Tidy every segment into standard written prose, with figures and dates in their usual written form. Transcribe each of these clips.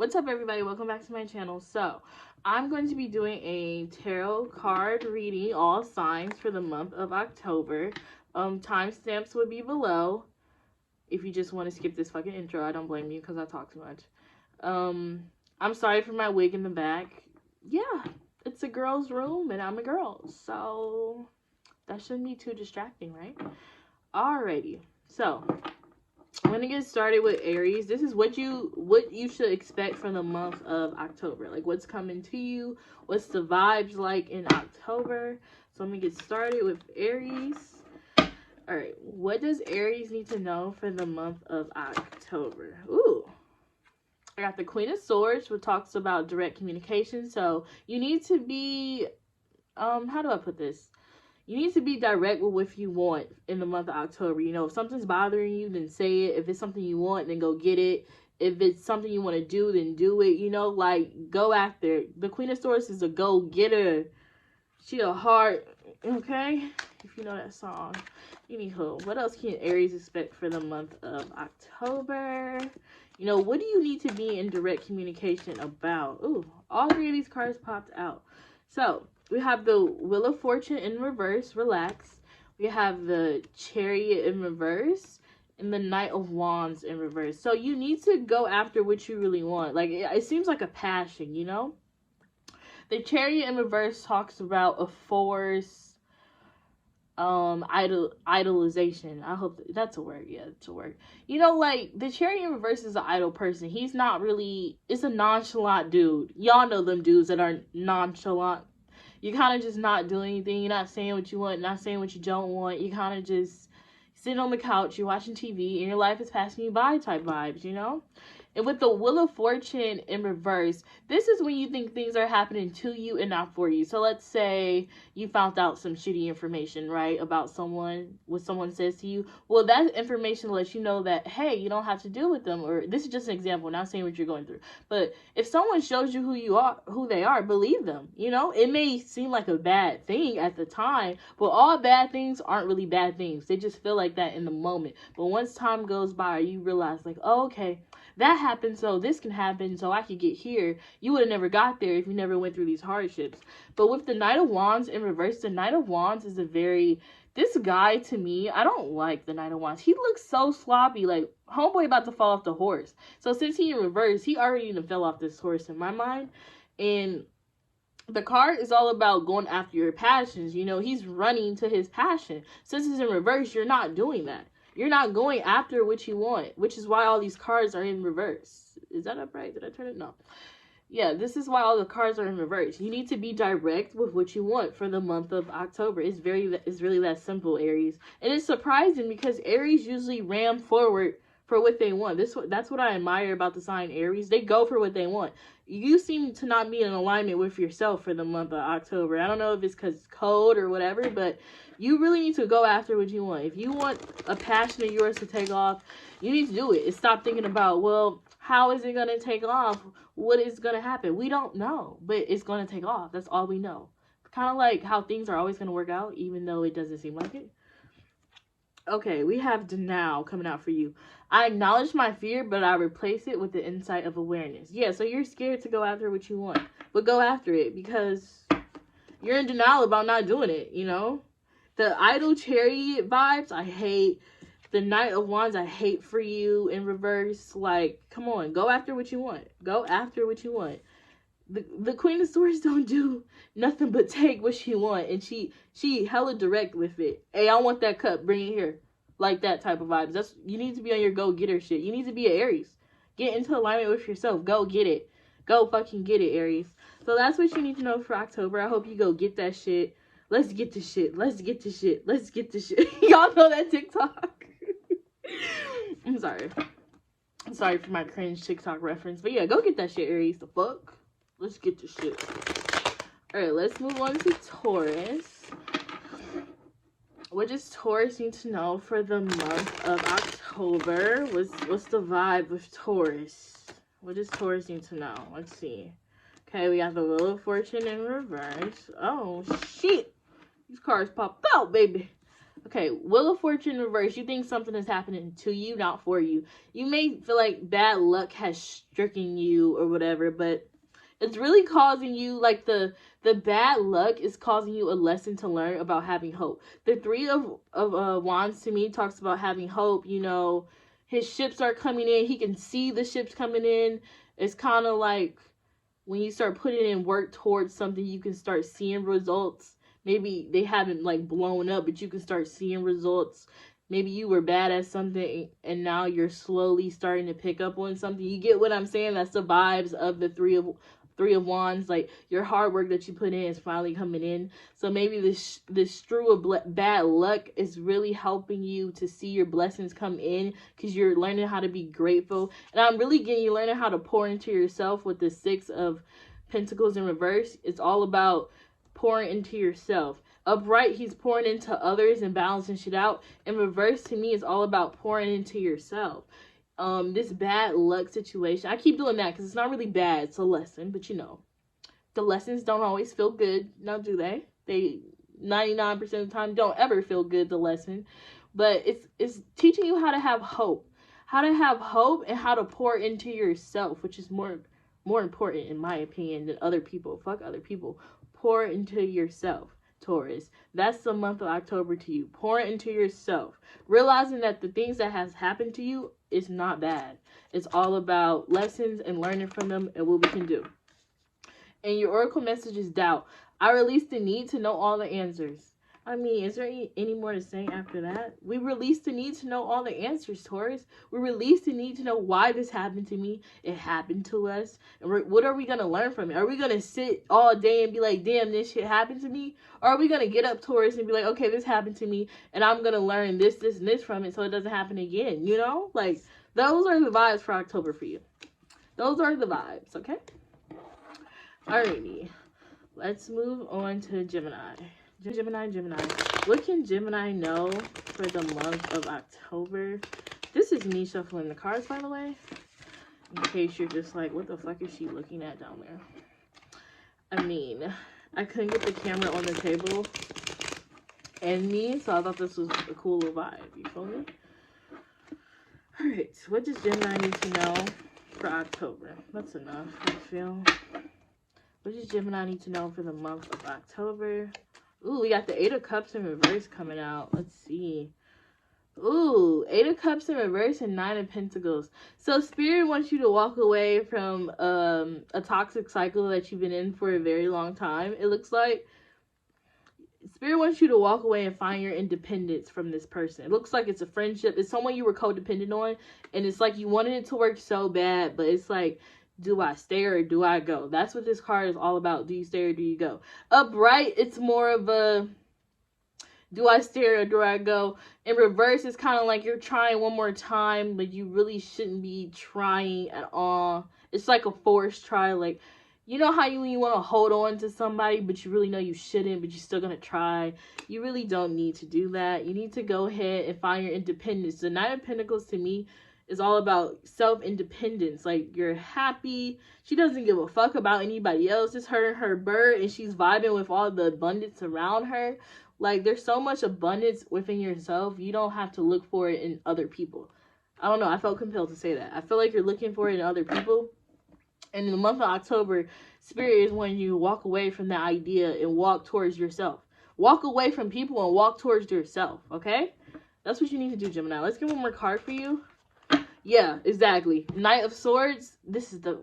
What's up, everybody? Welcome back to my channel. So I'm going to be doing a tarot card reading, all signs, for the month of October. Timestamps would be below if you just want to skip this fucking intro. I don't blame you because I talk too much. I'm sorry for my wig in the back. Yeah, it's a girl's room and I'm a girl, so that shouldn't be too distracting, right? Alrighty, so I'm gonna get started with Aries. This is what you should expect from the month of October. Like, what's coming to you, what's the vibes like in October. So I'm gonna get started with Aries. All right, what does Aries need to know for the month of October? Ooh, I got the Queen of Swords, which talks about direct communication. So you need to be, how do I put this? You need to be direct with what you want in the month of October. You know, if something's bothering you, then say it. If it's something you want, then go get it. If it's something you want to do, then do it. You know, like, go after it. The Queen of Swords is a go-getter. She a heart, okay? If you know that song. Anywho, what else can Aries expect for the month of October? You know, what do you need to be in direct communication about? Ooh, all three of these cards popped out. So we have the Wheel of Fortune in reverse, relax. We have the Chariot in reverse and the Knight of Wands in reverse. So you need to go after what you really want. Like, it seems like a passion, you know? The Chariot in reverse talks about a force, idolization. I hope that's a word. Yeah, it's a word. You know, like, the Chariot in reverse is an idle person. He's not really, it's a nonchalant dude. Y'all know them dudes that are nonchalant. You kind of just not doing anything. You're not saying what you want, not saying what you don't want. You kind of just sitting on the couch, you're watching TV, and your life is passing you by type vibes, you know? And with the Wheel of Fortune in reverse, this is when you think things are happening to you and not for you. So let's say you found out some shitty information, right, about someone, what someone says to you. Well, that information lets you know that, hey, you don't have to deal with them. Or this is just an example, not saying what you're going through. But if someone shows you who they are, believe them. You know, it may seem like a bad thing at the time, but all bad things aren't really bad things. They just feel like that in the moment. But once time goes by, you realize, like, oh, okay, that happened, so this can happen, so I could get here. You would have never got there if you never went through these hardships. But with the Knight of Wands in reverse, the Knight of Wands is this guy, to me, I don't like the Knight of Wands. He looks so sloppy, like, homeboy about to fall off the horse. So since he in reverse, he already fell off this horse in my mind. And the card is all about going after your passions. You know, he's running to his passion. Since it's in reverse, you're not doing that. You're not going after what you want, which is why all these cards are in reverse. Is that upright? Did I turn it? No. Yeah, this is why all the cards are in reverse. You need to be direct with what you want for the month of October. It's really that simple, Aries. And it's surprising because Aries usually ram forward for what they want. That's what I admire about the sign Aries. They go for what they want. You seem to not be in alignment with yourself for the month of October. I don't know if it's because it's cold or whatever, but you really need to go after what you want. If you want a passion of yours to take off, you need to do it. And stop thinking about, well, how is it going to take off? What is going to happen? We don't know, but it's going to take off. That's all we know. Kind of like how things are always going to work out, even though it doesn't seem like it. Okay, we have denial coming out for you. I acknowledge my fear, but I replace it with the insight of awareness. Yeah, so you're scared to go after what you want, but go after it because you're in denial about not doing it, you know? The idle Chariot vibes, I hate. The Knight of Wands, I hate for you in reverse. Like, come on, go after what you want. Go after what you want. The Queen of Swords don't do nothing but take what she want, and she hella direct with it. Hey, I want that cup, bring it here. Like that type of vibes. You need to be on your go-getter shit. You need to be an Aries. Get into alignment with yourself. Go get it. Go fucking get it, Aries. So that's what you need to know for October. I hope you go get that shit. Let's get the shit. Let's get the shit. Let's get the shit. Y'all know that TikTok. I'm sorry. I'm sorry for my cringe TikTok reference. But yeah, go get that shit, Aries. The fuck? Let's get the shit. Alright, let's move on to Taurus. What does Taurus need to know for the month of October? What's the vibe with Taurus? What does Taurus need to know? Let's see. Okay, we got the Wheel of Fortune in reverse. Oh, shit. These cards popped out, baby. Okay, Wheel of Fortune reverse. You think something is happening to you, not for you. You may feel like bad luck has stricken you or whatever, but it's really causing you, like, the bad luck is causing you a lesson to learn about having hope. The Three of Wands to me talks about having hope. You know, his ships are coming in. He can see the ships coming in. It's kind of like when you start putting in work towards something, you can start seeing results. Maybe they haven't, like, blown up, but you can start seeing results. Maybe you were bad at something and now you're slowly starting to pick up on something. You get what I'm saying? That's the vibes of the Three of Wands. Like, your hard work that you put in is finally coming in. So maybe this strew of bad luck is really helping you to see your blessings come in, because you're learning how to be grateful. And I'm really getting you learning how to pour into yourself with the Six of Pentacles in reverse. It's all about pouring into yourself. Upright, he's pouring into others and balancing shit out. In reverse, to me, is all about pouring into yourself. This bad luck situation, I keep doing that because it's not really bad, it's a lesson, but you know, the lessons don't always feel good, now do they? They 99% of the time don't ever feel good, the lesson, but it's teaching you how to have hope, and how to pour into yourself, which is more important, in my opinion, than other people. Fuck other people. Pour into yourself, Taurus. That's the month of October to you. Pour into yourself, realizing that the things that has happened to you is not bad. It's all about lessons and learning from them and what we can do. And your oracle message is doubt. I release the need to know all the answers. I mean, is there any more to say after that? We release the need to know all the answers, Taurus. We release the need to know why this happened to me. It happened to us. And what are we going to learn from it? Are we going to sit all day and be like, damn, this shit happened to me? Or are we going to get up, Taurus, and be like, okay, this happened to me, and I'm going to learn this, and this from it so it doesn't happen again, you know? Like, those are the vibes for October for you. Those are the vibes, okay? Alrighty. Let's move on to Gemini. Gemini. What can Gemini know for the month of October? This is me shuffling the cards, by the way. In case you're just like, what the fuck is she looking at down there? I mean, I couldn't get the camera on the table and me, so I thought this was a cool little vibe. You feel me? Alright, what does Gemini need to know for October? That's enough, I feel. What does Gemini need to know for the month of October? Ooh, we got the Eight of Cups in reverse coming out. Let's see. Ooh, Eight of Cups in reverse and Nine of Pentacles. So Spirit wants you to walk away from a toxic cycle that you've been in for a very long time. It looks like Spirit wants you to walk away and find your independence from this person. It looks like it's a friendship. It's someone you were codependent on, and it's like you wanted it to work so bad, but it's like, do I stay or do I go? That's what this card is all about. Do you stay or do you go? Upright, it's more of a, do I stay or do I go? In reverse, it's kind of like you're trying one more time, but you really shouldn't be trying at all. It's like a forced try. Like, you know how when you want to hold on to somebody, but you really know you shouldn't, but you're still going to try. You really don't need to do that. You need to go ahead and find your independence. The Nine of Pentacles, to me, is all about self-independence. Like, you're happy. She doesn't give a fuck about anybody else. It's her and her bird, and she's vibing with all the abundance around her. Like, there's so much abundance within yourself. You don't have to look for it in other people. I don't know. I felt compelled to say that. I feel like you're looking for it in other people. And in the month of October, Spirit is when you walk away from that idea and walk towards yourself. Walk away from people and walk towards yourself, okay? That's what you need to do, Gemini. Let's get one more card for you. Yeah, exactly. Knight of Swords. This is the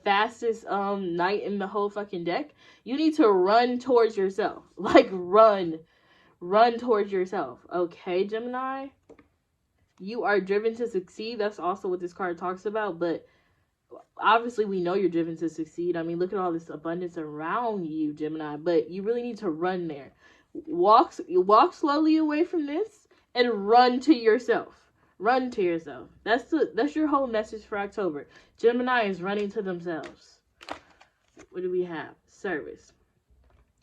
fastest knight in the whole fucking deck. You need to run towards yourself. Like, run towards yourself. Okay, Gemini? You are driven to succeed. That's also what this card talks about, but obviously we know you're driven to succeed. I mean, look at all this abundance around you, Gemini, but you really need to run there. Walk slowly away from this and run to yourself. Run to yourself. That's your whole message for October. Gemini is running to themselves. What do we have? Service.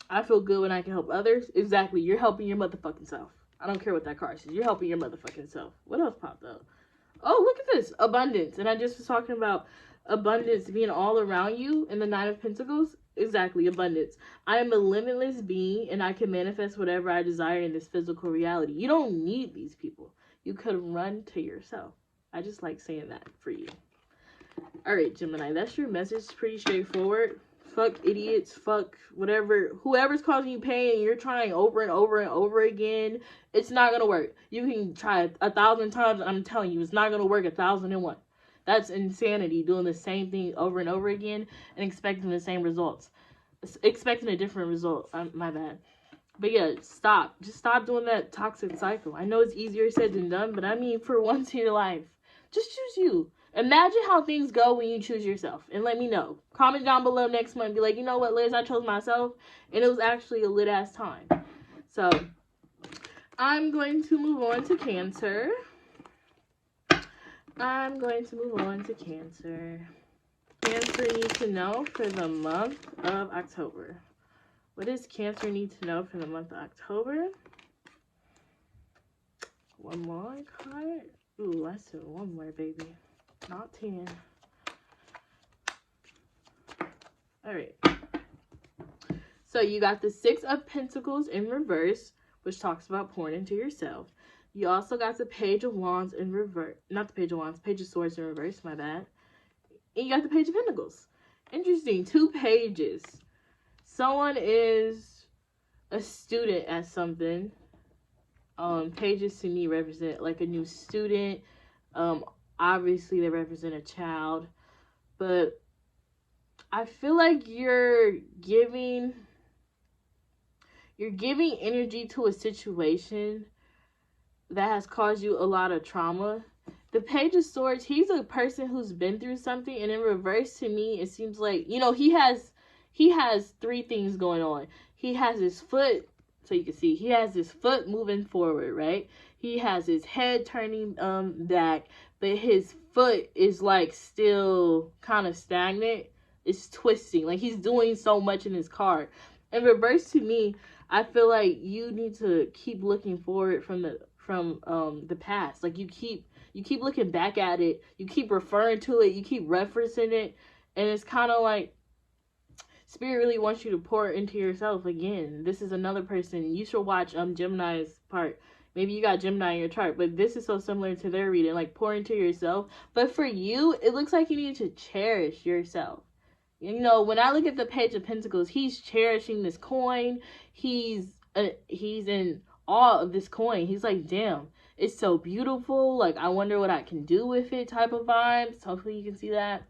I feel good when I can help others. Exactly. You're helping your motherfucking self. I don't care what that card says. You're helping your motherfucking self. What else popped up? Oh, look at this. Abundance. And I just was talking about abundance being all around you in the Nine of Pentacles. Exactly, abundance. I am a limitless being and I can manifest whatever I desire in this physical reality. You don't need these people. You could run to yourself. I just like saying that for you. All right, Gemini, that's your message. Pretty straightforward. Fuck idiots. Fuck whatever. Whoever's causing you pain and you're trying over and over and over again, it's not going to work. You can try 1,000 times. I'm telling you, it's not going to work 1,001. That's insanity, doing the same thing over and over again and expecting the same results. Expecting a different result. My bad. But yeah, stop. Just stop doing that toxic cycle. I know it's easier said than done, but I mean, for once in your life, just choose you. Imagine how things go when you choose yourself. And let me know. Comment down below next month. Be like, you know what, Liz, I chose myself. And it was actually a lit-ass time. So, I'm going to move on to Cancer. Cancer needs to know for the month of October. What does Cancer need to know for the month of October? One more card. Ooh, I said one more, baby. Not 10. Alright. So you got the Six of Pentacles in reverse, which talks about pouring into yourself. You also got the Page of Wands in reverse. Not the Page of Wands, Page of Swords in reverse, my bad. And you got the Page of Pentacles. Interesting. 2 pages. Someone is a student at something. Pages to me represent like a new student. Obviously they represent a child. But I feel like you're giving energy to a situation that has caused you a lot of trauma. The Page of Swords, he's a person who's been through something, and in reverse to me, it seems like, you know, he has 3 things going on. He has his foot, so you can see, he has his foot moving forward, right? He has his head turning back, but his foot is like still kind of stagnant. It's twisting, like he's doing so much in his car. In reverse to me, I feel like you need to keep looking forward from the past. Like you keep looking back at it, you keep referring to it, you keep referencing it, and it's kind of like Spirit really wants you to pour into yourself again. This is another person. You should watch Gemini's part. Maybe you got Gemini in your chart, but this is so similar to their reading, like pour into yourself. But for you, it looks like you need to cherish yourself. You know, when I look at the Page of Pentacles, he's cherishing this coin. He's in awe of this coin. He's like, damn, it's so beautiful. Like, I wonder what I can do with it type of vibes. Hopefully you can see that.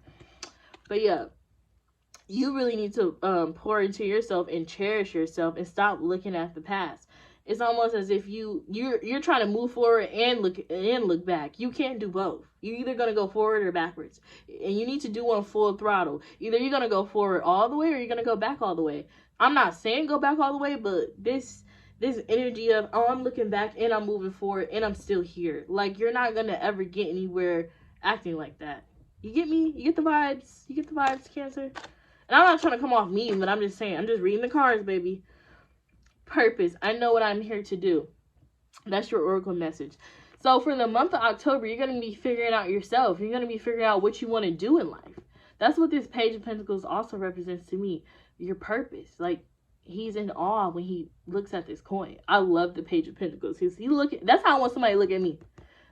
But yeah, you really need to pour into yourself and cherish yourself and stop looking at the past. It's almost as if you're trying to move forward and look back. You can't do both. You're either going to go forward or backwards. And you need to do one full throttle. Either you're going to go forward all the way or you're going to go back all the way. I'm not saying go back all the way, but this energy of, oh, I'm looking back and I'm moving forward and I'm still here. Like, you're not going to ever get anywhere acting like that. You get me? You get the vibes? You get the vibes, Cancer? And I'm not trying to come off mean, but I'm just saying, I'm just reading the cards, baby. Purpose. I know what I'm here to do. That's your oracle message. So for the month of October, you're going to be figuring out yourself. You're going to be figuring out what you want to do in life. That's what this Page of Pentacles also represents to me. Your purpose. Like, he's in awe when he looks at this coin. I love the Page of Pentacles. That's how I want somebody to look at me.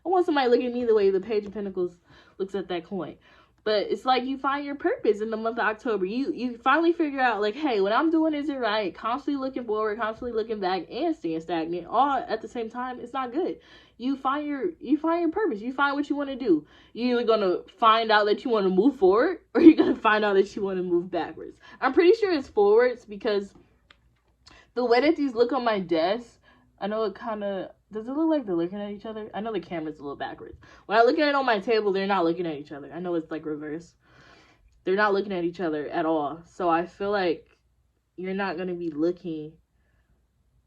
I want somebody to look at me the way the Page of Pentacles looks at that coin. But it's like you find your purpose in the month of October. You finally figure out, like, hey, what I'm doing isn't right. Constantly looking forward, constantly looking back, and staying stagnant all at the same time. It's not good. You find your purpose. You find what you want to do. You're either gonna find out that you want to move forward, or you're gonna find out that you want to move backwards. I'm pretty sure it's forwards because the way that these look on my desk, I know it kind of. Does it look like they're looking at each other? I know the camera's a little backwards. When I look at it on my table, they're not looking at each other. I know it's like reverse. They're not looking at each other at all. So I feel like you're not going to be looking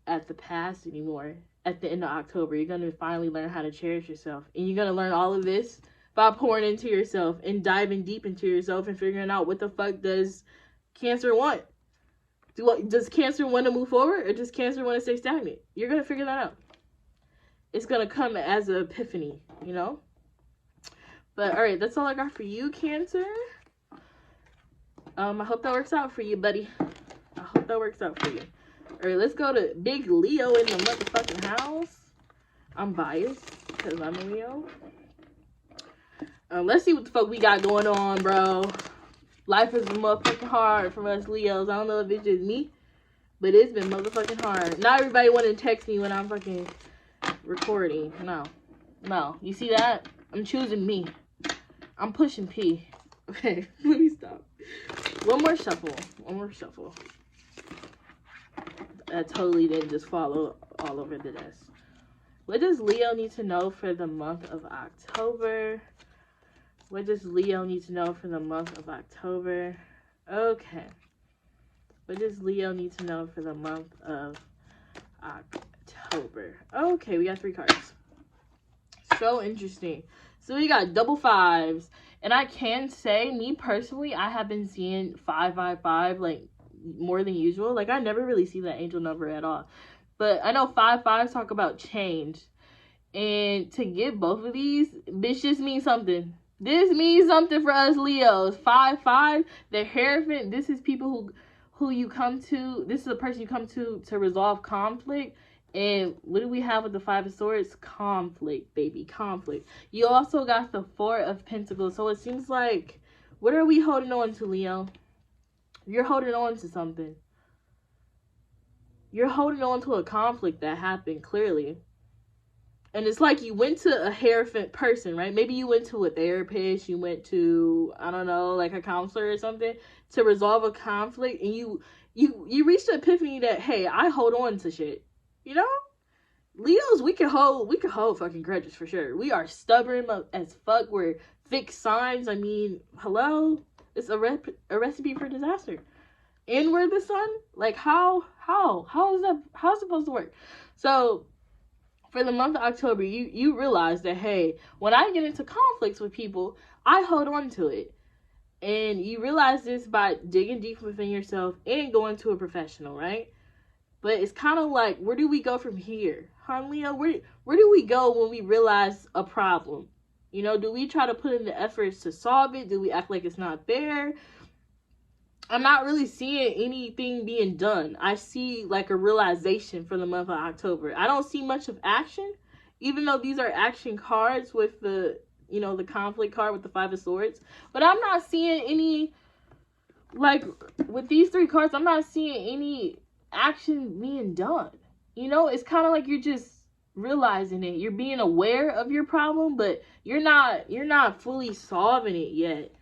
at the past anymore at the end of October. You're going to finally learn how to cherish yourself. And you're going to learn all of this by pouring into yourself and diving deep into yourself and figuring out what the fuck does Cancer want. Does Cancer want to move forward or does Cancer want to stay stagnant? You're going to figure that out. It's going to come as an epiphany, you know? But, all right, that's all I got for you, Cancer. I hope that works out for you, buddy. I hope that works out for you. All right, let's go to Big Leo in the motherfucking house. I'm biased because I'm a Leo. Let's see what the fuck we got going on, bro. Life is motherfucking hard for us Leos. I don't know if it's just me, but it's been motherfucking hard. Not everybody want to text me when I'm fucking recording. No. You see that? I'm choosing me. I'm pushing P. Okay, let me stop. One more shuffle. I totally didn't just follow all over the desk. What does Leo need to know for the month of October? What does Leo need to know for the month of October? Okay. What does Leo need to know for the month of October? Okay, we got 3 cards. So interesting. So we got double 5s. And I can say, me personally, I have been seeing 555, like, more than usual. Like, I never really see that angel number at all. But I know 5-5 talk about change. And to get both of these, this just means something. This means something for us Leos. 5-5, the Hierophant, this is people who you come to. This is a person you come to resolve conflict. And what do we have with the 5 of Swords? Conflict, baby. Conflict. You also got the 4 of Pentacles. So it seems like, what are we holding on to, Leo? You're holding on to something. You're holding on to a conflict that happened, clearly. And it's like you went to a Hierophant person, right? Maybe you went to a therapist. You went to, I don't know, like a counselor or something to resolve a conflict. And you reached the epiphany that, hey, I hold on to shit. You know, Leos, we can hold fucking grudges for sure. We are stubborn as fuck. We're fixed signs. I mean, hello, it's a recipe for disaster. And we're the sun. Like, how is that? How's it supposed to work? So, for the month of October, you realize that, hey, when I get into conflicts with people, I hold on to it. And you realize this by digging deep within yourself and going to a professional, right? But it's kind of like, where do we go from here? Huh, Leo? Where do we go when we realize a problem? You know, do we try to put in the efforts to solve it? Do we act like it's not there? I'm not really seeing anything being done. I see like a realization for the month of October. I don't see much of action, even though these are action cards with the, you know, the conflict card with the 5 of Swords. But I'm not seeing any, like, with these 3 cards, I'm not seeing any action being done. You know, it's kind of like you're just realizing it. You're being aware of your problem, but you're not fully solving it yet.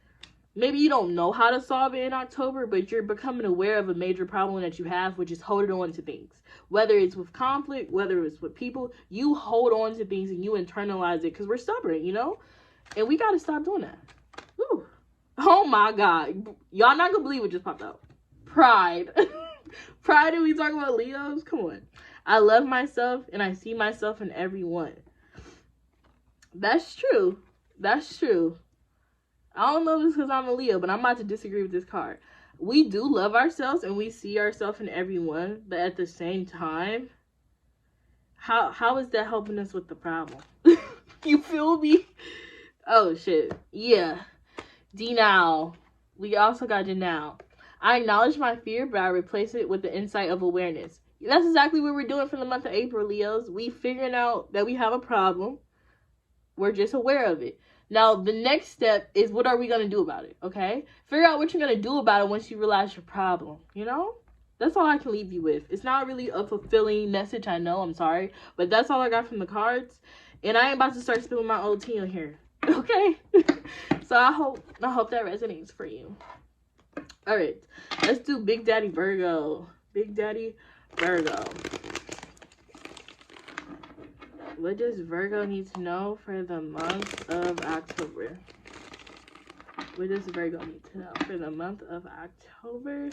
Maybe you don't know how to solve it in October, but you're becoming aware of a major problem that you have, which is holding on to things. Whether it's with conflict, whether it's with people, you hold on to things and you internalize it because we're stubborn, you know? And we got to stop doing that. Whew. Oh my God. Y'all not gonna believe what just popped out. Pride. Pride, and we talk about Leos? Come on. I love myself and I see myself in everyone. That's true. That's true. I don't know this because I'm a Leo, but I'm about to disagree with this card. We do love ourselves and we see ourselves in everyone, but at the same time, how is that helping us with the problem? You feel me? Oh, shit. Yeah. Denial. We also got denial. I acknowledge my fear, but I replace it with the insight of awareness. That's exactly what we're doing for the month of April, Leos. We figuring out that we have a problem. We're just aware of it. Now, the next step is, what are we going to do about it, okay? Figure out what you're going to do about it once you realize your problem, you know? That's all I can leave you with. It's not really a fulfilling message, I know, I'm sorry. But that's all I got from the cards. And I ain't about to start spilling my old tea on here, okay? So I hope that resonates for you. All right, let's do Big Daddy Virgo. Big Daddy Virgo. What does Virgo need to know for the month of October? What does Virgo need to know for the month of October?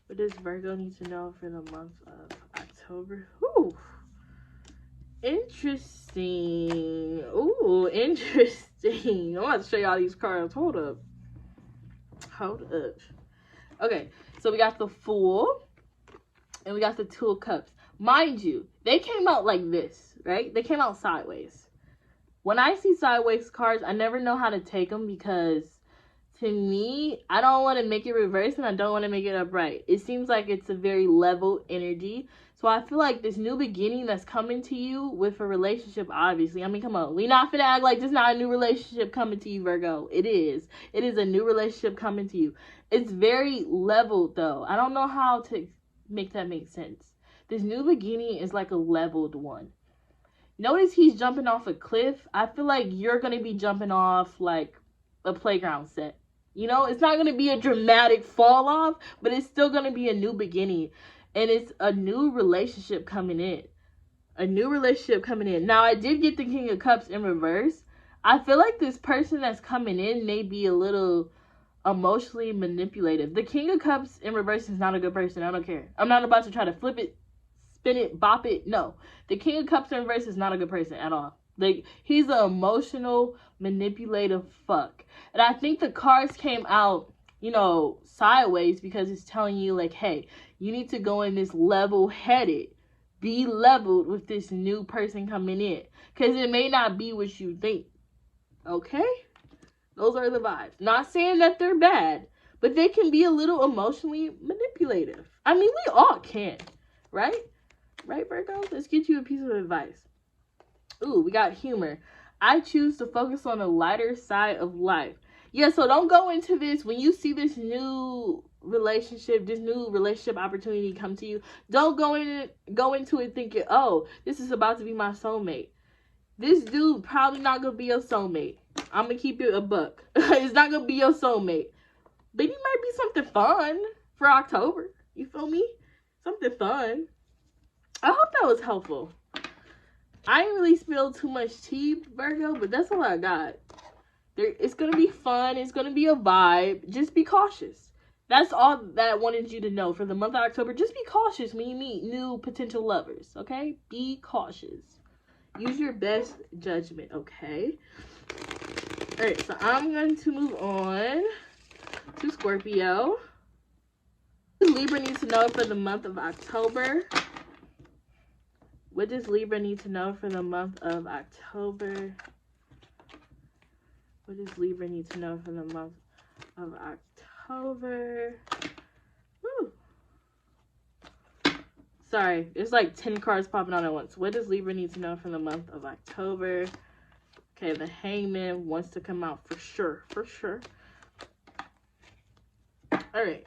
What does Virgo need to know for the month of October? Ooh. Interesting. Ooh, interesting. I'm about to show y'all these cards. Hold up. Okay, so we got the Fool and we got the 2 of Cups. Mind you, they came out like this, right? They came out sideways. When I see sideways cards, I never know how to take them because to me, I don't want to make it reverse and I don't want to make it upright. It seems like it's a very level energy. So I feel like this new beginning that's coming to you with a relationship, obviously. I mean, come on. We not finna act like there's not a new relationship coming to you, Virgo. It is. It is a new relationship coming to you. It's very leveled, though. I don't know how to make that make sense. This new beginning is like a leveled one. Notice he's jumping off a cliff. I feel like you're going to be jumping off like a playground set. You know, it's not going to be a dramatic fall off, but it's still going to be a new beginning. And it's a new relationship coming in. A new relationship coming in. Now, I did get the King of Cups in reverse. I feel like this person that's coming in may be a little emotionally manipulative. The King of Cups in reverse is not a good person. I don't care. I'm not about to try to flip it, spin it, bop it. No. The King of Cups in reverse is not a good person at all. Like, he's an emotional, manipulative fuck. And I think the cards came out, you know, sideways because it's telling you, like, hey, you need to go in this level-headed. Be leveled with this new person coming in. Because it may not be what you think. Okay? Those are the vibes. Not saying that they're bad, but they can be a little emotionally manipulative. I mean, we all can. Right? Right, Virgo? Let's get you a piece of advice. Ooh, we got humor. I choose to focus on the lighter side of life. Yeah, so don't go into this. When you see this new relationship opportunity come to you, don't go into it thinking, oh, this is about to be my soulmate. This dude probably not going to be your soulmate. I'm going to keep it a buck. It's not going to be your soulmate. But he might be something fun for October. You feel me? Something fun. I hope that was helpful. I didn't really spill too much tea, Virgo, but that's all I got. It's going to be fun. It's going to be a vibe. Just be cautious. That's all that I wanted you to know for the month of October. Just be cautious when you meet new potential lovers, okay? Be cautious. Use your best judgment, okay? All right, so I'm going to move on to Scorpio. Libra needs to know for the month of October. What does Libra need to know for the month of October? What does Libra need to know for the month of October? Woo. Sorry, it's like 10 cards popping out at once. What does Libra need to know for the month of October? Okay, the Hangman wants to come out for sure. For sure. All right.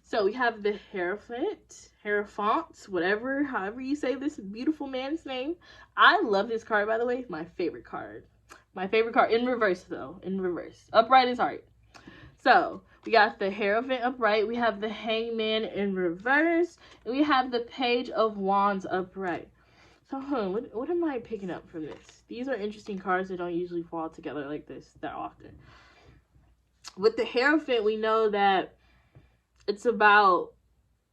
So we have the Hierophant, however you say this beautiful man's name. I love this card, by the way. It's my favorite card. My favorite card. In reverse, though. In reverse. Upright is hard. So, we got the Hierophant upright. We have the Hangman in reverse. And we have the Page of Wands upright. So, what am I picking up from this? These are interesting cards that don't usually fall together like this that often. With the Hierophant, we know that it's about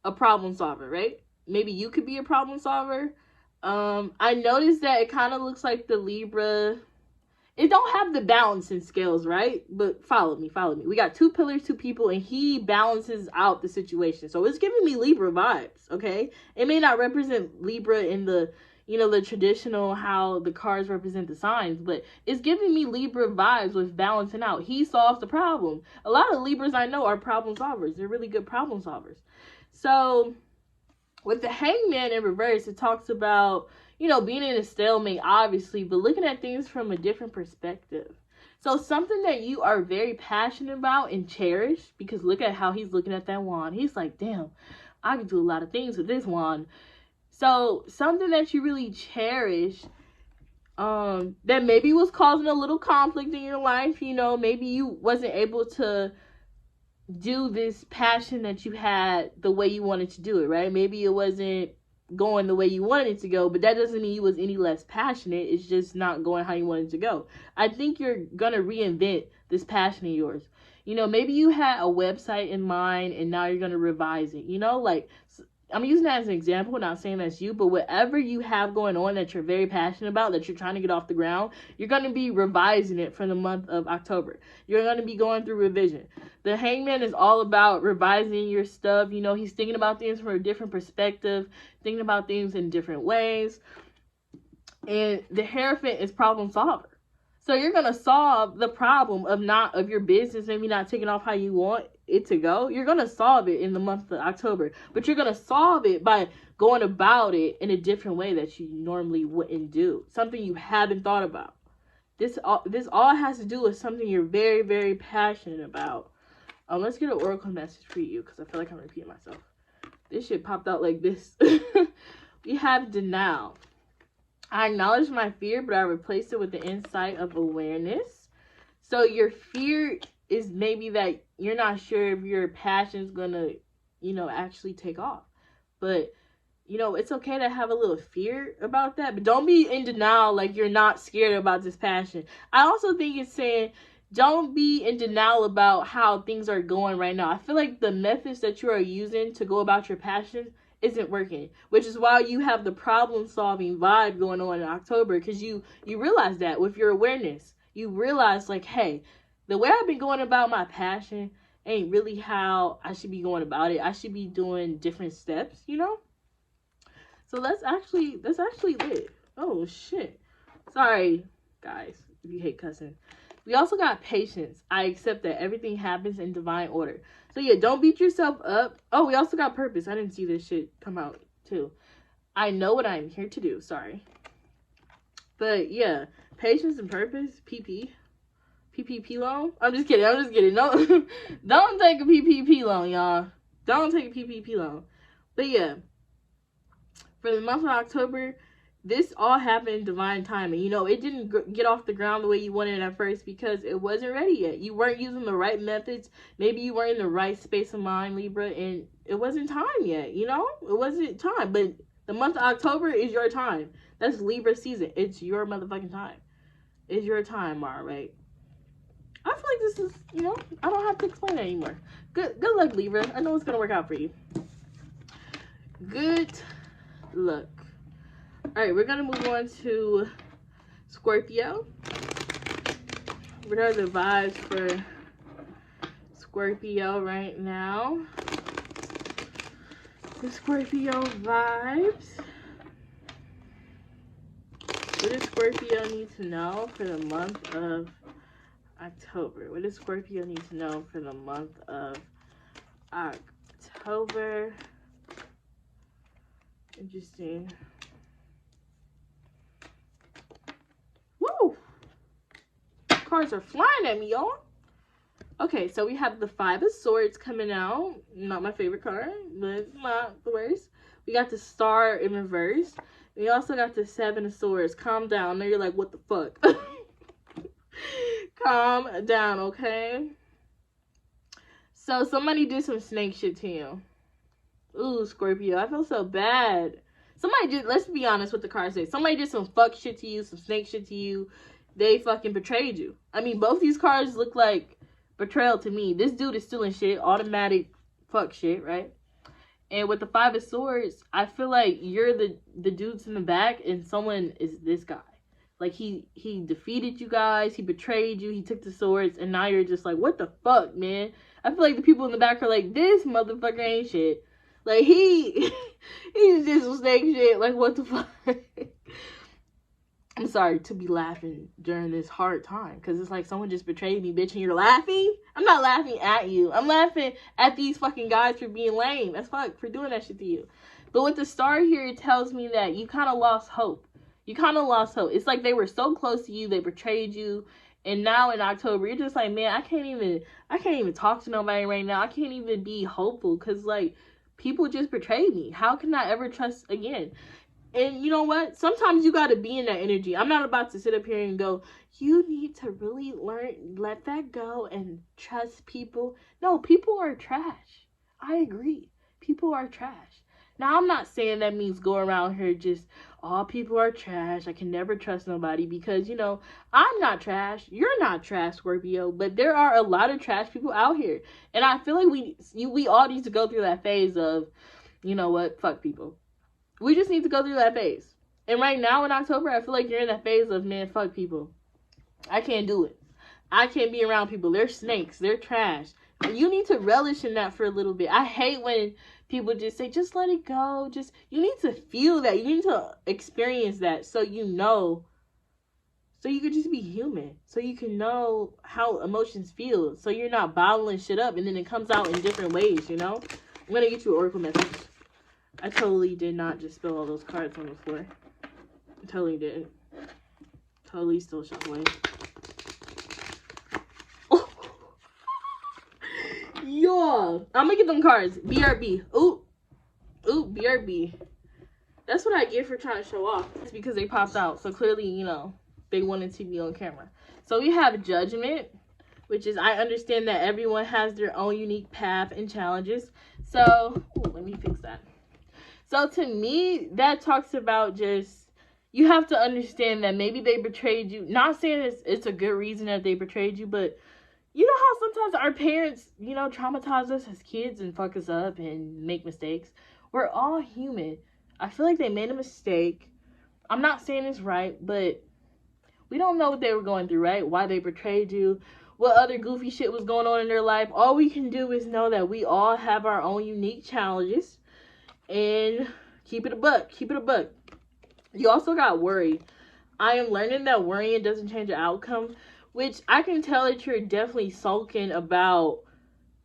a problem solver, right? Maybe you could be a problem solver. I noticed that it kind of looks like the Libra. It don't have the balancing scales, right? But follow me. We got 2 pillars, 2 people, and he balances out the situation. So it's giving me Libra vibes, okay? It may not represent Libra in the, you know, the traditional how the cards represent the signs, but it's giving me Libra vibes with balancing out. He solves the problem. A lot of Libras I know are problem solvers. They're really good problem solvers. So with the Hangman in reverse, it talks about, you know, being in a stalemate, obviously, but looking at things from a different perspective. So something that you are very passionate about and cherish, because look at how he's looking at that wand. He's like, damn, I can do a lot of things with this wand. So something that you really cherish, that maybe was causing a little conflict in your life, you know, maybe you wasn't able to do this passion that you had the way you wanted to do it, right? Maybe it wasn't going the way you wanted it to go, but that doesn't mean you was any less passionate. It's just not going how you wanted it to go. I think you're gonna reinvent this passion of yours. You know, maybe you had a website in mind and now you're gonna revise it, you know, like, I'm using that as an example, not saying that's you, but whatever you have going on that you're very passionate about, that you're trying to get off the ground, you're going to be revising it for the month of October. You're going to be going through revision. The Hangman is all about revising your stuff. You know, he's thinking about things from a different perspective, thinking about things in different ways. And the Hierophant is problem solver. So you're going to solve the problem of your business maybe not taking off how you want it to go. You're going to solve it in the month of October, but you're going to solve it by going about it in a different way that you normally wouldn't do. Something you haven't thought about. This all has to do with something you're very, very passionate about. Let's get an oracle message for you because I feel like I'm repeating myself. This shit popped out like this. We have denial. I acknowledge my fear, but I replace it with the insight of awareness. So your fear is maybe that you're not sure if your passion is going to, actually take off. But, it's okay to have a little fear about that. But don't be in denial like you're not scared about this passion. I also think it's saying don't be in denial about how things are going right now. I feel like the methods that you are using to go about your passion isn't working, which is why you have the problem-solving vibe going on in October, because you realize that with your awareness. You realize, like, hey, the way I've been going about my passion ain't really how I should be going about it. I should be doing different steps, So that's actually lit. Oh, shit. Sorry, guys, if you hate cussing. We also got patience. I accept that everything happens in divine order. So yeah, don't beat yourself up. Oh, we also got purpose. I didn't see this shit come out too. I know what I'm here to do. Sorry. But yeah, patience and purpose. PPP loan. I'm just kidding. No, don't take a PPP loan, y'all. Don't take a PPP loan. But yeah, for the month of October, this all happened in divine timing. It didn't get off the ground the way you wanted at first because it wasn't ready yet. You weren't using the right methods. Maybe you weren't in the right space of mind, Libra, and it wasn't time yet, It wasn't time. But the month of October is your time. That's Libra season. It's your motherfucking time. It's your time, Mara, right? I feel like this is, I don't have to explain it anymore. Good luck, Libra. I know it's going to work out for you. Good luck. All right, we're going to move on to Scorpio. What are the vibes for Scorpio right now? The Scorpio vibes. What does Scorpio need to know for the month of October? What does Scorpio need to know for the month of October? Interesting. Woo! Cards are flying at me, y'all. Okay, so we have the Five of Swords coming out. Not my favorite card, but it's not the worst. We got the Star in reverse. We also got the Seven of Swords. Calm down. Now you're like, what the fuck? Calm down, okay? So somebody did some snake shit to you. Ooh, Scorpio. I feel so bad. Somebody did, let's be honest with the cards say. Somebody did some fuck shit to you, some snake shit to you. They fucking betrayed you. I mean, both these cards look like betrayal to me. This dude is stealing shit. Automatic fuck shit, right? And with the Five of Swords, I feel like you're the dudes in the back and someone is this guy. Like, he defeated you guys. He betrayed you. He took the swords. And now you're just like, what the fuck, man? I feel like the people in the back are like, this motherfucker ain't shit. Like, he's just some snake shit. Like, what the fuck? I'm sorry to be laughing during this hard time. Because it's like someone just betrayed me, bitch. And you're laughing? I'm not laughing at you. I'm laughing at these fucking guys for being lame as fuck. For doing that shit to you. But with the star here, it tells me that you kind of lost hope. You kind of lost hope. It's like they were so close to you. They betrayed you. And now in October, you're just like, man, I can't even talk to nobody right now. I can't even be hopeful. Because, like, people just betrayed me. How can I ever trust again? And you know what? Sometimes you got to be in that energy. I'm not about to sit up here and go, you need to really let that go and trust people. No, people are trash. I agree. People are trash. Now, I'm not saying that means go around here just, all people are trash. I can never trust nobody because, I'm not trash. You're not trash, Scorpio. But there are a lot of trash people out here. And I feel like we all need to go through that phase of, you know what, fuck people. We just need to go through that phase. And right now in October, I feel like you're in that phase of, man, fuck people. I can't do it. I can't be around people. They're snakes. They're trash. You need to relish in that for a little bit. I hate when people just say, just let it go. You need to feel that. You need to experience that so you know So you could just be human. So you can know how emotions feel. So you're not bottling shit up and then it comes out in different ways, you know? I'm going to get you an oracle message. I totally did not just spill all those cards on the floor. I totally didn't. Totally still shuffling. Oh. Yo. I'm going to get them cards. BRB. Ooh. Ooh, BRB. That's what I get for trying to show off. It's because they popped out. So clearly, you know, they wanted to be on camera. So we have Judgment, which is I understand that everyone has their own unique path and challenges. So, ooh, let me fix that. So to me, that talks about just, you have to understand that maybe they betrayed you. Not saying it's a good reason that they betrayed you, but you know how sometimes our parents, you know, traumatize us as kids and fuck us up and make mistakes. We're all human. I feel like they made a mistake. I'm not saying it's right, but we don't know what they were going through, right? Why they betrayed you, what other goofy shit was going on in their life. All we can do is know that we all have our own unique challenges and keep it a buck. Keep it a buck. You also got worry. I am learning that worrying doesn't change the outcome, which I can tell that you're definitely sulking about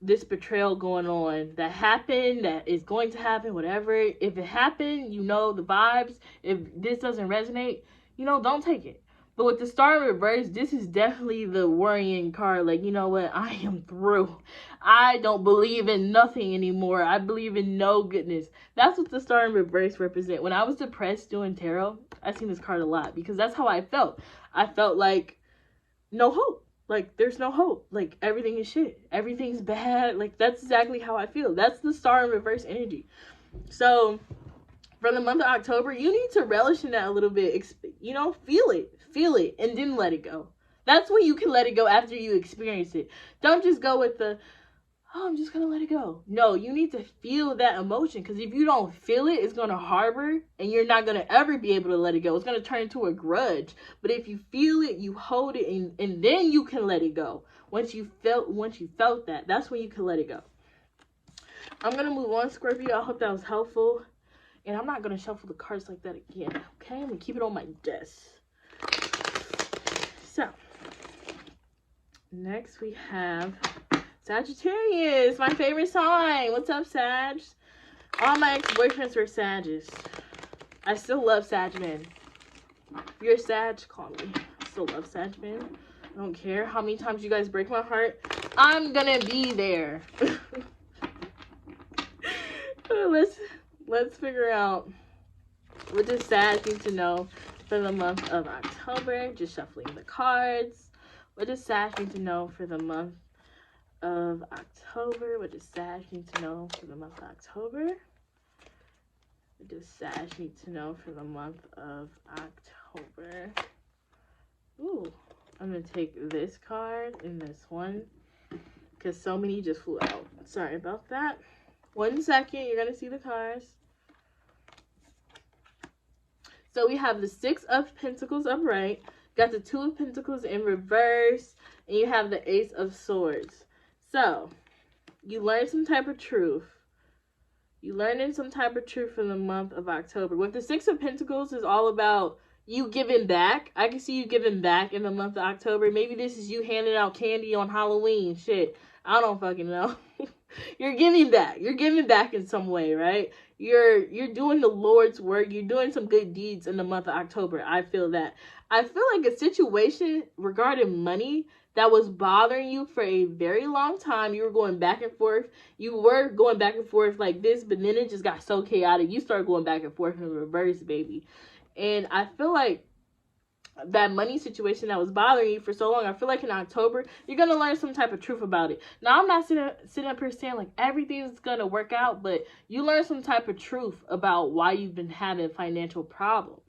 this betrayal going on that happened, that is going to happen, whatever. If it happened, you know the vibes. If this doesn't resonate, you know, don't take it. But with the Star in reverse, this is definitely the worrying card. Like, you know what? I am through. I don't believe in nothing anymore. I believe in no goodness. That's what the Star in reverse represent. When I was depressed doing tarot, I seen this card a lot because that's how I felt. I felt like no hope. Like, there's no hope. Like, everything is shit. Everything's bad. Like, that's exactly how I feel. That's the Star in reverse energy. So, for the month of October, you need to relish in that a little bit. You know, feel it. Feel it. And then let it go. That's when you can let it go after you experience it. Don't just go with the, oh, I'm just going to let it go. No, you need to feel that emotion. Because if you don't feel it, it's going to harbor. And you're not going to ever be able to let it go. It's going to turn into a grudge. But if you feel it, you hold it. And then you can let it go. Once you felt that, that's when you can let it go. I'm going to move on, Scorpio. I hope that was helpful. And I'm not going to shuffle the cards like that again. Okay? I'm going to keep it on my desk. So, next we have Sagittarius, my favorite sign. What's up, Sag? All my ex-boyfriends were Sages. I still love Sag men. If you're a Sag, call me. I still love Sag men. I don't care how many times you guys break my heart. I'm gonna be there. Let's figure out what does Sag need to know for the month of October. Just shuffling the cards. What does Sag need to know for the month of October? What does Sag need to know for the month of October? What does Sag need to know for the month of October? Ooh, I'm going to take this card and this one because so many just flew out. Sorry about that. 1 second, you're going to see the cards. So we have the 6 of Pentacles upright, got the 2 of Pentacles in reverse, and you have the Ace of Swords. So, you learned some type of truth. You learned some type of truth for the month of October. With the 6 of Pentacles is all about you giving back. I can see you giving back in the month of October. Maybe this is you handing out candy on Halloween. Shit, I don't fucking know. You're giving back. You're giving back in some way, right? You're doing the Lord's work. You're doing some good deeds in the month of October. I feel that. I feel like a situation regarding money that was bothering you for a very long time. You were going back and forth. You were going back and forth like this, but then it just got so chaotic. You started going back and forth in reverse, baby. And I feel like that money situation that was bothering you for so long, I feel like in October, you're going to learn some type of truth about it. Now, I'm not sitting up here saying like everything's going to work out, but you learn some type of truth about why you've been having financial problems,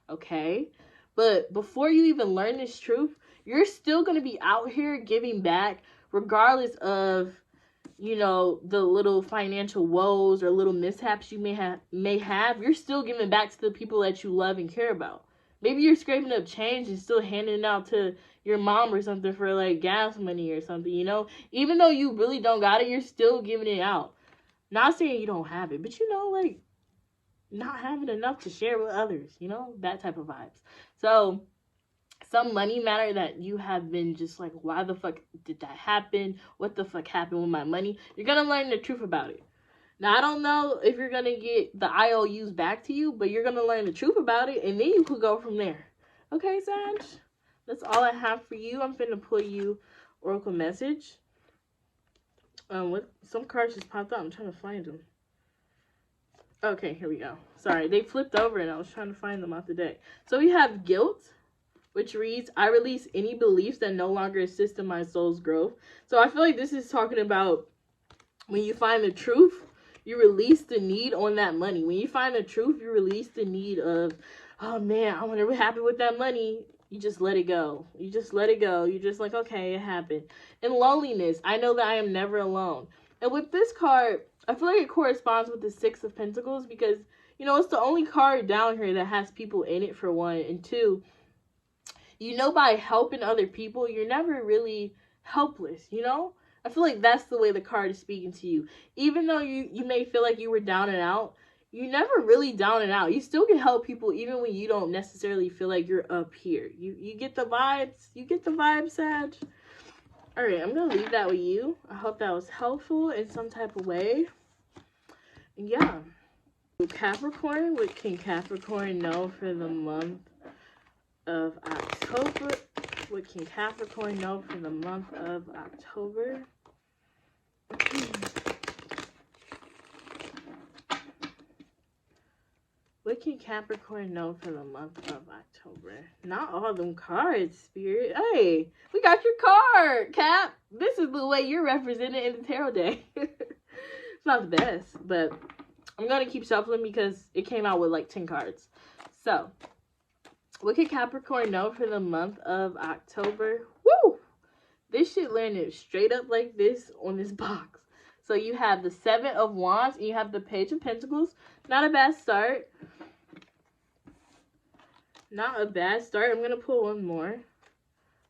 okay? But before you even learn this truth, you're still going to be out here giving back regardless of, you know, the little financial woes or little mishaps you may have. You're still giving back to the people that you love and care about. Maybe you're scraping up change and still handing it out to your mom or something for like gas money or something, you know? Even though you really don't got it, you're still giving it out. Not saying you don't have it, but you know, like not having enough to share with others, you know? That type of vibes. So some money matter that you have been just like, why the fuck did that happen? What the fuck happened with my money? You're going to learn the truth about it. Now, I don't know if you're going to get the IOUs back to you, but you're going to learn the truth about it, and then you could go from there. Okay, Sag? That's all I have for you. I'm finna pull you Oracle message. What? Some cards just popped up. I'm trying to find them. Okay, here we go. Sorry, they flipped over, and I was trying to find them out the deck. So we have guilt, which reads, I release any beliefs that no longer assist in my soul's growth. So I feel like this is talking about when you find the truth, you release the need on that money. When you find the truth, you release the need of, oh man, I wonder what happened with that money. You just let it go. You just let it go. You're just like, okay, it happened. In loneliness, I know that I am never alone. And with this card, I feel like it corresponds with the Six of Pentacles because, you know, it's the only card down here that has people in it, for one. And two, you know, by helping other people, you're never really helpless, you know? I feel like that's the way the card is speaking to you. Even though you may feel like you were down and out, you're never really down and out. You still can help people even when you don't necessarily feel like you're up here. You get the vibes? You get the vibes, Sag? Alright, I'm going to leave that with you. I hope that was helpful in some type of way. And yeah. Capricorn, what can Capricorn know for the month of October? What can Capricorn know for the month of October? What can Capricorn know for the month of October? Not all them cards, Spirit. Hey, we got your card, Cap. This is the way you're represented in the tarot deck. It's not the best, but I'm going to keep shuffling because it came out with like 10 cards. So, what can Capricorn know for the month of October? Woo! This shit landed straight up like this on this box. So you have the Seven of Wands and you have the Page of Pentacles. Not a bad start. Not a bad start. I'm going to pull one more.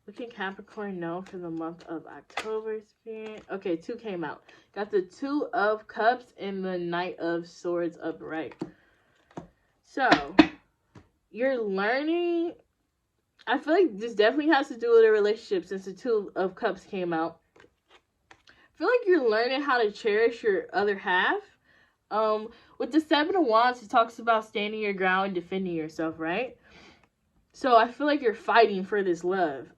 What can Capricorn know for the month of October, Spirit? Okay, 2 came out. Got the Two of Cups and the Knight of Swords upright. So, you're learning. I feel like this definitely has to do with a relationship since the Two of Cups came out. I feel like you're learning how to cherish your other half. With the Seven of Wands, it talks about standing your ground and defending yourself, right? So I feel like you're fighting for this love.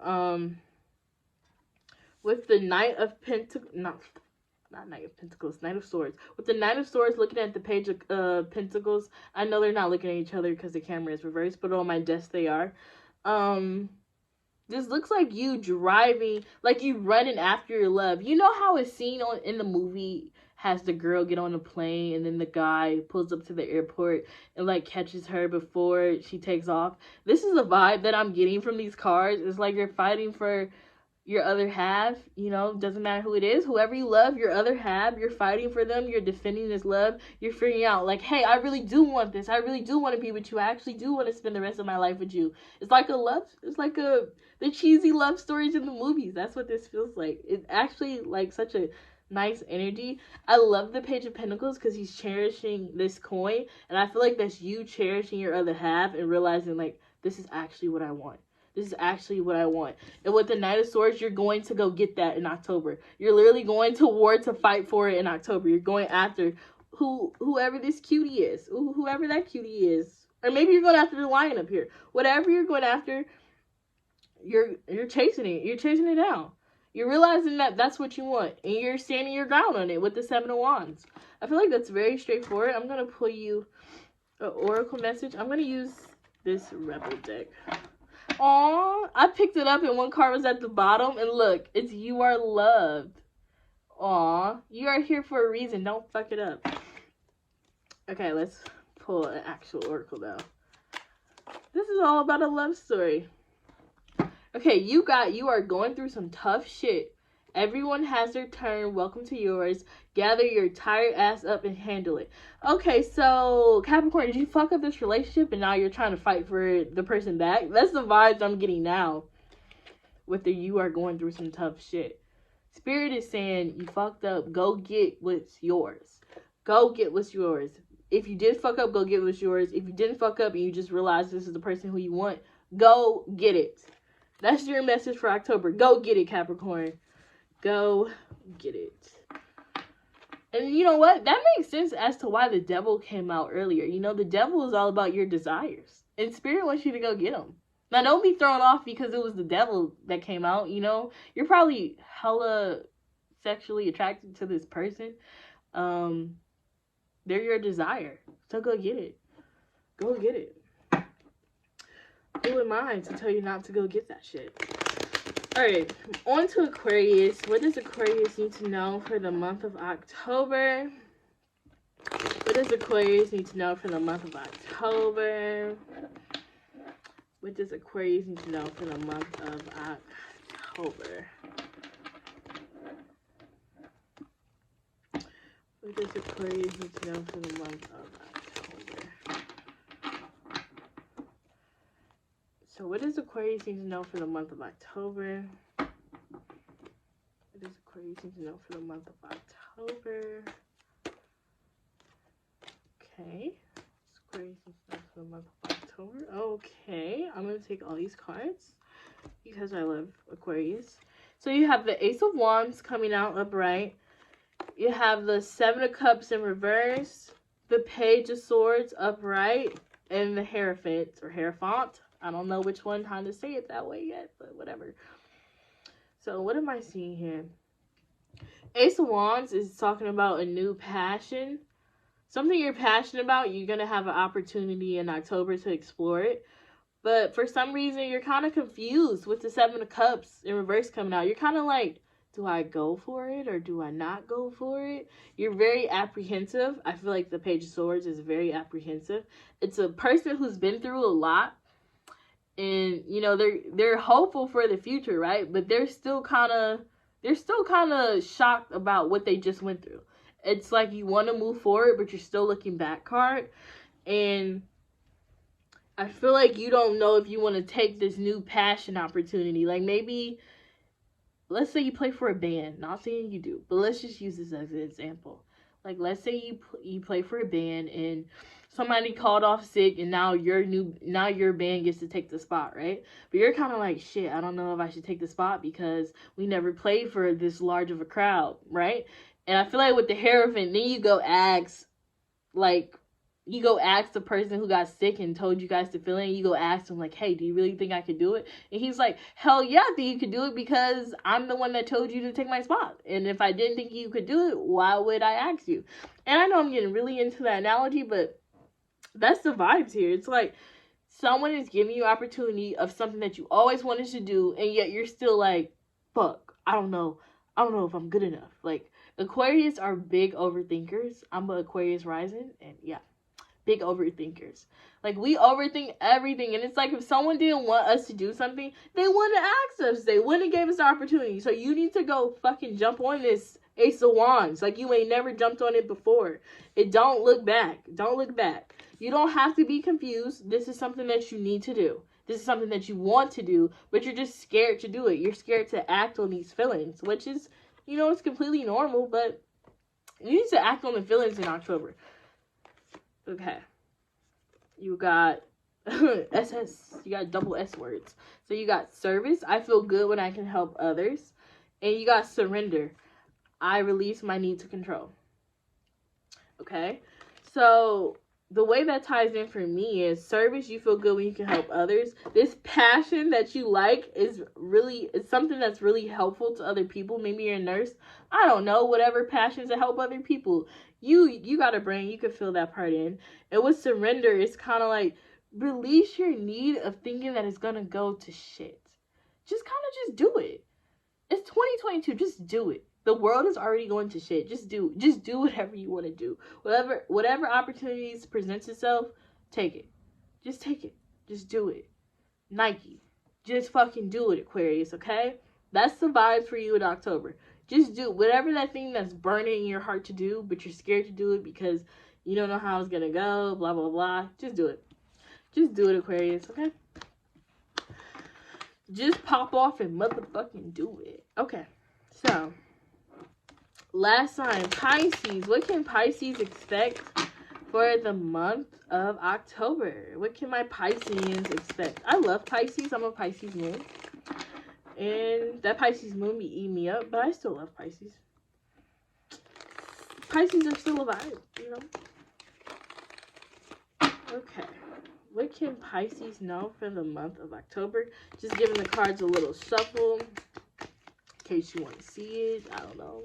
With the Knight of Pentacles, not Knight of Pentacles, Knight of Swords. With the Knight of Swords looking at the Page of Pentacles, I know they're not looking at each other because the camera is reversed, but on my desk they are. This looks like you driving, like you running after your love. You know how it's seen in the movie, has the girl get on a plane and then the guy pulls up to the airport and like catches her before she takes off. This is the vibe that I'm getting from these cards. It's like you're fighting for your other half, you know, doesn't matter who it is, whoever you love, your other half, you're fighting for them, you're defending this love, you're figuring out like, hey, I really do want this, I really do want to be with you, I actually do want to spend the rest of my life with you. It's like the cheesy love stories in the movies. That's what this feels like. It's actually like such a nice energy. I love the Page of Pentacles because he's cherishing this coin, and I feel like that's you cherishing your other half and realizing like, this is actually what I want. This is actually what I want. And with the Knight of Swords, you're going to go get that in October. You're literally going to war to fight for it in October. You're going after whoever this cutie is. Whoever that cutie is. Or maybe you're going after the lion up here. Whatever you're going after, you're chasing it. You're chasing it down. You're realizing that that's what you want. And you're standing your ground on it with the Seven of Wands. I feel like that's very straightforward. I'm going to pull you an oracle message. I'm going to use this Rebel deck. Aw, I picked it up and one card was at the bottom. And look, it's You Are Loved. Aw, you are here for a reason. Don't fuck it up. Okay, let's pull an actual oracle though. This is all about a love story. Okay, you are going through some tough shit. Everyone has their turn. Welcome to yours. Gather your tired ass up and handle it. Okay, so Capricorn, did you fuck up this relationship and now you're trying to fight for the person back? That's the vibes I'm getting now. With the you are going through some tough shit. Spirit is saying you fucked up. Go get what's yours. Go get what's yours. If you did fuck up, go get what's yours. If you didn't fuck up and you just realize this is the person who you want, go get it. That's your message for October. Go get it, Capricorn. Go get it. And you know what? That makes sense as to why the devil came out earlier. You know, the devil is all about your desires. And Spirit wants you to go get them. Now, don't be thrown off because it was the devil that came out, you know. You're probably hella sexually attracted to this person. They're your desire. So go get it. Go get it. Who am I to tell you not to go get that shit? Alright, on to Aquarius. What does Aquarius need to know for the month of October? What does Aquarius need to know for the month of October? What does Aquarius need to know for the month of October? What does Aquarius need to know for the month of October? So what does Aquarius need to know for the month of October? What does Aquarius need to know for the month of October? Okay. Aquarius needs to know for the month of October. Okay. I'm going to take all these cards because I love Aquarius. So you have the Ace of Wands coming out upright. You have the Seven of Cups in reverse. The Page of Swords upright. And the Hierophant or Hierophant. I don't know which one, how to say it that way yet, but whatever. So what am I seeing here? Ace of Wands is talking about a new passion. Something you're passionate about, you're going to have an opportunity in October to explore it. But for some reason, you're kind of confused with the Seven of Cups in reverse coming out. You're kind of like, do I go for it or do I not go for it? You're very apprehensive. I feel like the Page of Swords is very apprehensive. It's a person who's been through a lot. And, you know, they're hopeful for the future, right? But they're still kind of shocked about what they just went through. It's like you want to move forward, but you're still looking back card. And I feel like you don't know if you want to take this new passion opportunity. Like maybe, let's say you play for a band. Not saying you do, but let's just use this as an example. Like let's say you play for a band and somebody called off sick and now your band gets to take the spot, right? But you're kind of like, shit, I don't know if I should take the spot because we never played for this large of a crowd, right? And I feel like with the Hierophant, then you go ask the person who got sick and told you guys to fill in. You go ask them like, hey, do you really think I could do it? And he's like, hell yeah, I think you could do it because I'm the one that told you to take my spot. And if I didn't think you could do it, why would I ask you? And I know I'm getting really into that analogy, but that's the vibes here. It's like someone is giving you opportunity of something that you always wanted to do, and yet you're still like, fuck, I don't know if I'm good enough. Like, Aquarius are big overthinkers. I'm an Aquarius rising, and yeah, big overthinkers. Like, we overthink everything, and it's like if someone didn't want us to do something, they wouldn't have asked us. They wouldn't have gave us the opportunity. So you need to go fucking jump on this Ace of Wands. Like, you ain't never jumped on it before. Don't look back. Don't look back. You don't have to be confused. This is something that you need to do. This is something that you want to do, but you're just scared to do it. You're scared to act on these feelings, which is, you know, it's completely normal, but you need to act on the feelings in October. Okay. You got SS. You got double S words. So you got service. I feel good when I can help others. And you got surrender. I release my need to control. Okay. So the way that ties in for me is service. You feel good when you can help others. This passion that you like is something that's really helpful to other people. Maybe you're a nurse. I don't know. Whatever passion to help other people. You got a brain. You can fill that part in. And with surrender, it's kind of like release your need of thinking that it's going to go to shit. Just do it. It's 2022. Just do it. The world is already going to shit. Just do whatever you want to do. Whatever opportunities presents itself, take it. Just take it. Just do it. Nike. Just fucking do it, Aquarius, okay? That's the vibe for you in October. Just do whatever that thing that's burning in your heart to do, but you're scared to do it because you don't know how it's going to go, blah, blah, blah. Just do it. Just do it, Aquarius, okay? Just pop off and motherfucking do it. Okay, so last sign, Pisces. What can Pisces expect for the month of October? What can my Pisceans expect? I love Pisces. I'm a Pisces moon. And that Pisces moon be eating me up, but I still love Pisces. Pisces are still a vibe, you know? Okay. What can Pisces know for the month of October? Just giving the cards a little shuffle. In case you want to see it. I don't know.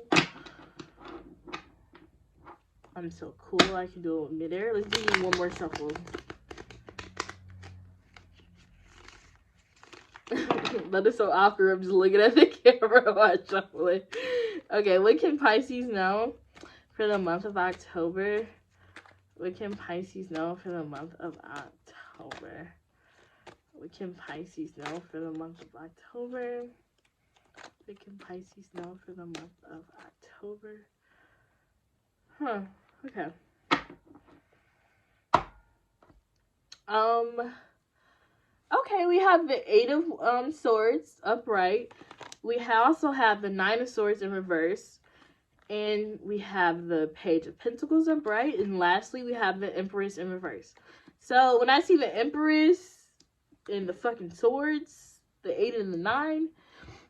I'm so cool. I can do it midair. Let's do one more shuffle. That is so awkward. I'm just looking at the camera while I shuffle it. Okay, what can Pisces know for the month of October? What can Pisces know for the month of October? What can Pisces know for the month of October? What can Pisces know for the month of October? Huh. Okay. Okay, we have the Eight of Swords upright. We also have the Nine of Swords in reverse. And we have the Page of Pentacles upright. And lastly, we have the Empress in reverse. So, when I see the Empress and the fucking swords, the 8 and the 9,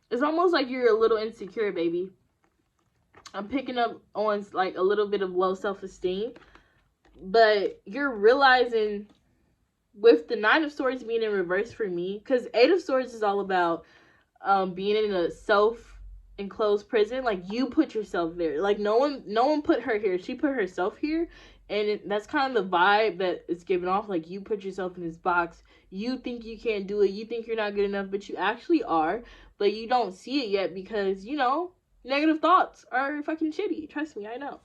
it's almost like you're a little insecure, baby. I'm picking up on, like, a little bit of low self-esteem. But you're realizing, with the 9 of Swords being in reverse for me, because 8 of Swords is all about being in a self-enclosed prison. Like, you put yourself there. Like, no one put her here. She put herself here. And that's kind of the vibe that it's giving off. Like, you put yourself in this box. You think you can't do it. You think you're not good enough. But you actually are. But you don't see it yet because, you know, negative thoughts are fucking shitty. Trust me, I know.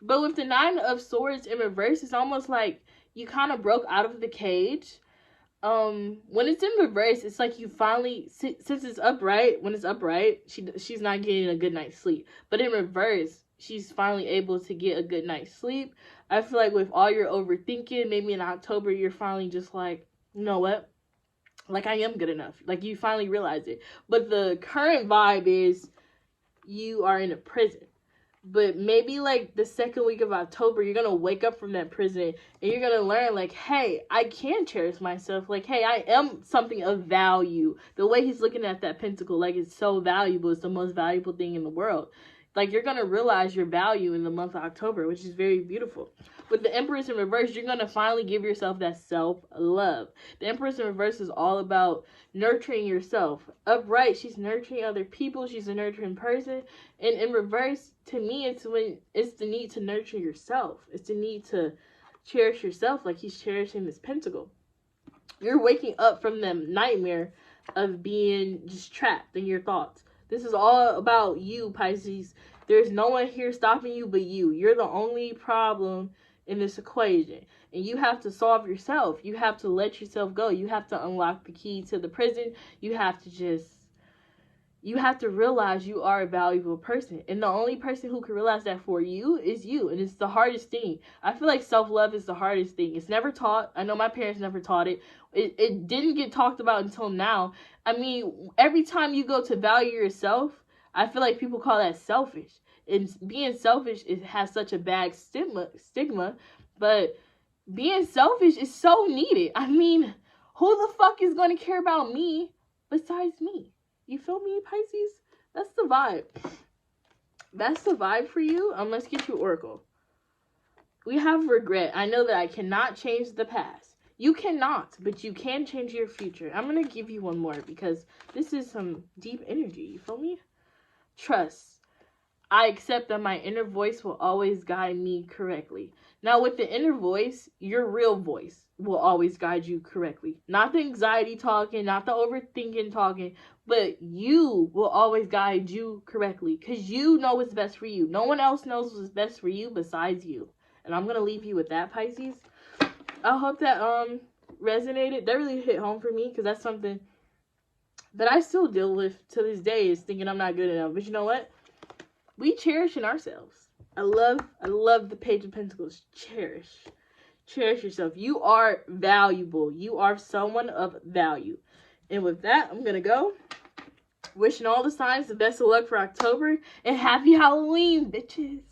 But with the 9 of Swords in reverse, it's almost like you kind of broke out of the cage. When it's in reverse, it's like you finally, since it's upright, when it's upright, she's not getting a good night's sleep. But in reverse, she's finally able to get a good night's sleep. I feel like with all your overthinking, maybe in October, you're finally just like, you know what? Like, I am good enough. Like, you finally realize it. But the current vibe is you are in a prison. But maybe, like, the second week of October, you're going to wake up from that prison and you're going to learn, like, hey, I can cherish myself. Like, hey, I am something of value. The way he's looking at that pentacle, like, it's so valuable. It's the most valuable thing in the world. Like, you're going to realize your value in the month of October, which is very beautiful. With the Empress in reverse, you're going to finally give yourself that self-love. The Empress in reverse is all about nurturing yourself. Upright, she's nurturing other people. She's a nurturing person. And in reverse, to me, it's the need to nurture yourself. It's the need to cherish yourself like he's cherishing this pentacle. You're waking up from the nightmare of being just trapped in your thoughts. This is all about you, Pisces. There's no one here stopping you but you. You're the only problem in this equation. And you have to solve yourself. You have to let yourself go. You have to unlock the key to the prison. You have to realize you are a valuable person. And the only person who can realize that for you is you. And it's the hardest thing. I feel like self-love is the hardest thing. It's never taught. I know my parents never taught it. It didn't get talked about until now. I mean, every time you go to value yourself, I feel like people call that selfish. And being selfish, it has such a bad stigma. But being selfish is so needed. I mean, who the fuck is going to care about me besides me? You feel me, Pisces? That's the vibe. That's the vibe for you. Let's get you Oracle. We have regret. I know that I cannot change the past. You cannot, but you can change your future. I'm going to give you one more because this is some deep energy. You feel me? Trust. I accept that my inner voice will always guide me correctly. Now, with the inner voice, your real voice will always guide you correctly. Not the anxiety talking, not the overthinking talking, but you will always guide you correctly because you know what's best for you. No one else knows what's best for you besides you. And I'm going to leave you with that, Pisces. I hope that resonated. That really hit home for me because that's something that I still deal with to this day, is thinking I'm not good enough. But you know what? We cherish in ourselves. I love the Page of Pentacles. Cherish yourself. You are valuable. You are someone of value. And with that, I'm going to go. Wishing all the signs the best of luck for October. And happy Halloween, bitches.